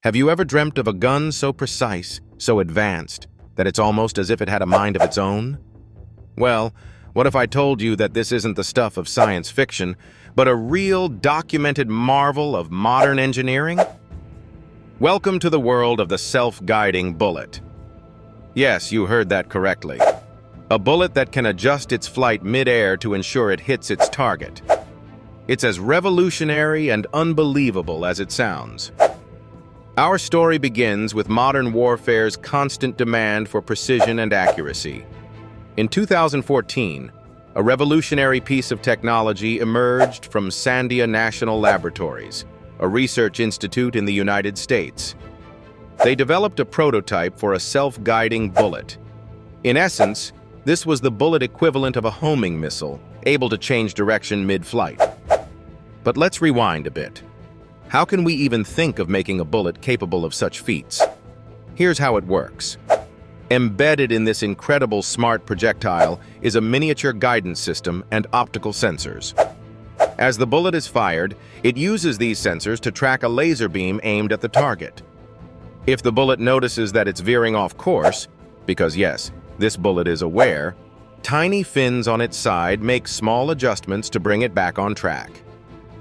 Have you ever dreamt of a gun so precise, so advanced, that it's almost as if it had a mind of its own? Well, what if I told you that this isn't the stuff of science fiction, but a real documented marvel of modern engineering? Welcome to the world of the self-guiding bullet. Yes, you heard that correctly. A bullet that can adjust its flight mid-air to ensure it hits its target. It's as revolutionary and unbelievable as it sounds. Our story begins with modern warfare's constant demand for precision and accuracy. In 2014, a revolutionary piece of technology emerged from Sandia National Laboratories, a research institute in the United States. They developed a prototype for a self-guiding bullet. In essence, this was the bullet equivalent of a homing missile, able to change direction mid-flight. But let's rewind a bit. How can we even think of making a bullet capable of such feats? Here's how it works. Embedded in this incredible smart projectile is a miniature guidance system and optical sensors. As the bullet is fired, it uses these sensors to track a laser beam aimed at the target. If the bullet notices that it's veering off course, because yes, this bullet is aware, tiny fins on its side make small adjustments to bring it back on track.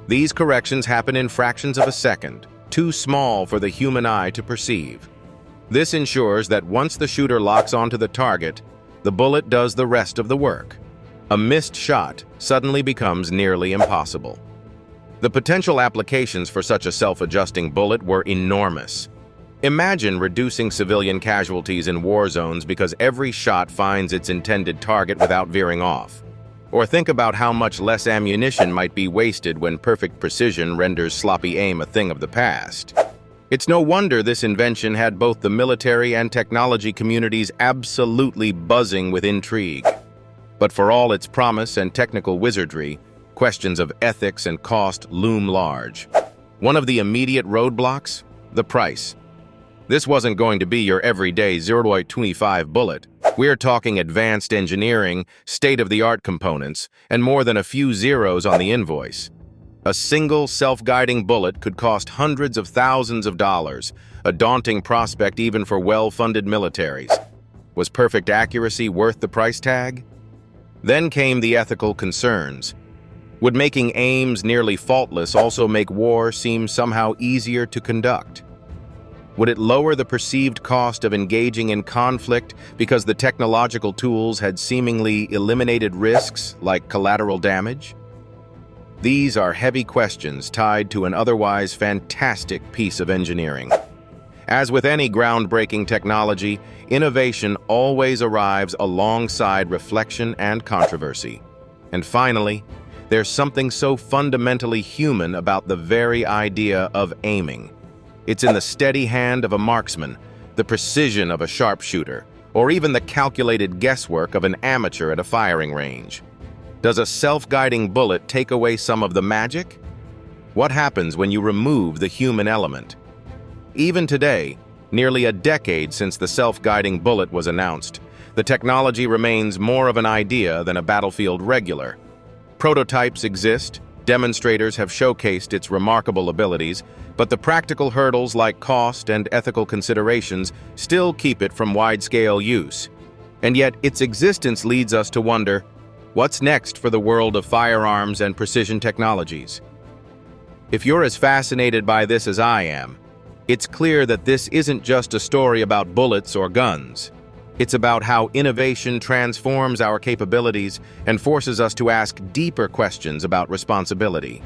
These corrections happen in fractions of a second, too small for the human eye to perceive. This ensures that once the shooter locks onto the target, the bullet does the rest of the work. A missed shot suddenly becomes nearly impossible. The potential applications for such a self-adjusting bullet were enormous. Imagine reducing civilian casualties in war zones because every shot finds its intended target without veering off. Or think about how much less ammunition might be wasted when perfect precision renders sloppy aim a thing of the past. It's no wonder this invention had both the military and technology communities absolutely buzzing with intrigue. But for all its promise and technical wizardry, questions of ethics and cost loom large. One of the immediate roadblocks? The price. This wasn't going to be your everyday 0.25 bullet. We're talking advanced engineering, state-of-the-art components, and more than a few zeros on the invoice. A single self-guiding bullet could cost hundreds of thousands of dollars, a daunting prospect even for well-funded militaries. Was perfect accuracy worth the price tag? Then came the ethical concerns. Would making aims nearly faultless also make war seem somehow easier to conduct? Would it lower the perceived cost of engaging in conflict because the technological tools had seemingly eliminated risks like collateral damage? These are heavy questions tied to an otherwise fantastic piece of engineering. As with any groundbreaking technology, innovation always arrives alongside reflection and controversy. And finally, there's something so fundamentally human about the very idea of aiming. It's in the steady hand of a marksman, the precision of a sharpshooter, or even the calculated guesswork of an amateur at a firing range. Does a self-guiding bullet take away some of the magic? What happens when you remove the human element? Even today, nearly a decade since the self-guiding bullet was announced, the technology remains more of an idea than a battlefield regular. Prototypes exist, demonstrators have showcased its remarkable abilities, but the practical hurdles like cost and ethical considerations still keep it from wide-scale use. And yet, its existence leads us to wonder, what's next for the world of firearms and precision technologies? If you're as fascinated by this as I am, it's clear that this isn't just a story about bullets or guns. It's about how innovation transforms our capabilities and forces us to ask deeper questions about responsibility.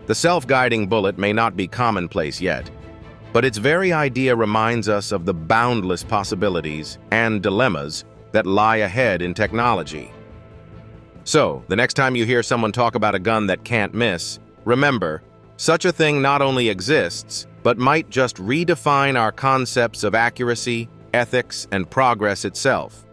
The self-guiding bullet may not be commonplace yet, but its very idea reminds us of the boundless possibilities and dilemmas that lie ahead in technology. So, the next time you hear someone talk about a gun that can't miss, remember, such a thing not only exists, but might just redefine our concepts of accuracy, ethics, and progress itself.